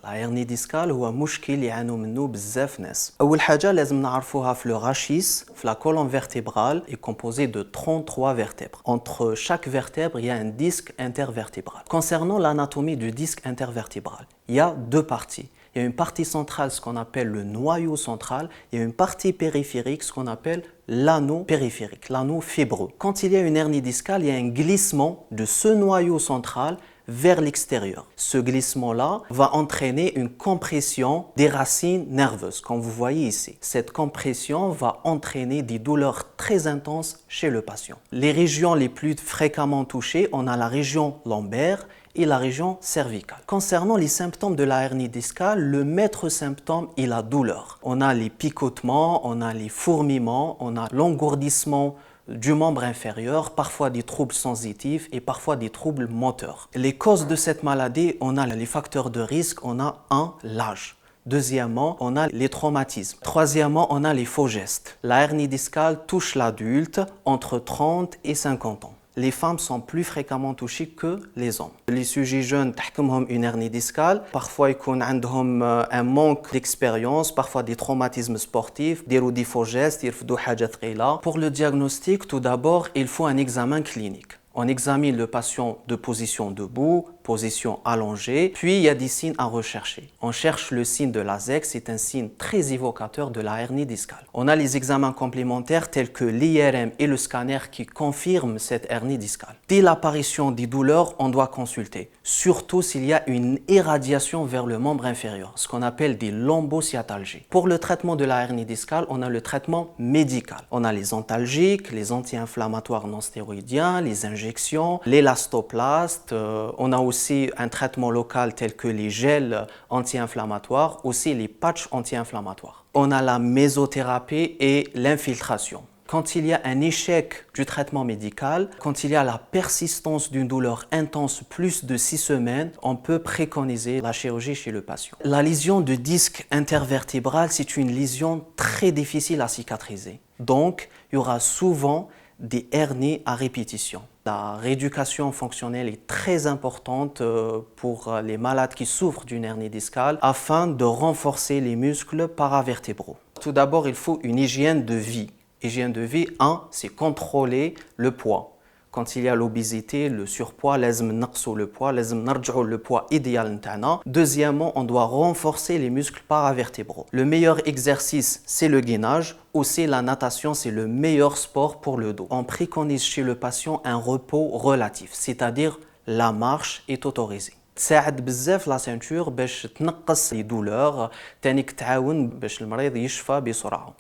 لا hernie discale هو مشكل يعانوا منه بزاف ناس. أول حاجة لازم نعرفوها في le rachis, في la colonne vertébrale est composée de 33 vertèbres. Entre chaque vertèbre, il y a un disque intervertébral. Concernant l'anatomie du disque intervertébral, il y a deux parties. Il y a une partie centrale, ce qu'on appelle le noyau central, et une partie périphérique, ce qu'on appelle l'anneau périphérique, l'anneau fibreux. Quand il y a une hernie discale, il y a un glissement de ce noyau central vers l'extérieur. Ce glissement-là va entraîner une compression des racines nerveuses, comme vous voyez ici. Cette compression va entraîner des douleurs très intenses chez le patient. Les régions les plus fréquemment touchées, on a la région lombaire et la région cervicale. Concernant les symptômes de la hernie discale, le maître symptôme est la douleur. On a les picotements, on a les fourmillements, on a l'engourdissement du membre inférieur, parfois des troubles sensitifs et parfois des troubles moteurs. Les causes de cette maladie, on a les facteurs de risque, on a l'âge. Deuxièmement, on a les traumatismes. Troisièmement, on a les faux gestes. La hernie discale touche l'adulte entre 30 et 50 ans. Les femmes sont plus fréquemment touchées que les hommes. Les sujets jeunes ont une hernie discale. Parfois, ils ont un manque d'expérience, parfois des traumatismes sportifs, des faux gestes, des choses. Pour le diagnostic, tout d'abord, il faut un examen clinique. On examine le patient de position debout, position allongée, puis il y a des signes à rechercher. On cherche le signe de Lasek, c'est un signe très évocateur de la hernie discale. On a les examens complémentaires tels que l'IRM et le scanner qui confirment cette hernie discale. Dès l'apparition des douleurs, on doit consulter, surtout s'il y a une irradiation vers le membre inférieur, ce qu'on appelle des lombosciatalgies. Pour le traitement de la hernie discale, on a le traitement médical. On a les antalgiques, les anti-inflammatoires non stéroïdiens, les injections, l'élastoplaste, on a aussi un traitement local tel que les gels anti-inflammatoires, aussi les patchs anti-inflammatoires. On a la mésothérapie et l'infiltration. Quand il y a un échec du traitement médical, quand il y a la persistance d'une douleur intense plus de 6 semaines, on peut préconiser la chirurgie chez le patient. La lésion de disque intervertébral, c'est une lésion très difficile à cicatriser. Donc, il y aura souvent des hernies à répétition. La rééducation fonctionnelle est très importante pour les malades qui souffrent d'une hernie discale afin de renforcer les muscles paravertébraux. Tout d'abord, il faut une hygiène de vie. Hygiène de vie, 1, c'est contrôler le poids. Quand il y a l'obésité, le surpoids, لازم نقصوا le poids, لازم نرجعوا le poids idéal نتاعنا. Deuxièmement, on doit renforcer les muscles paravertébraux. Le meilleur exercice, c'est le gainage. Aussi, la natation, c'est le meilleur sport pour le dos. On préconise chez le patient un repos relatif, c'est-à-dire la marche est autorisée. تساعد بزاف لا سينتور باش تنقص لي دولور، تانيك تعاون باش المريض يشفى بسرعة.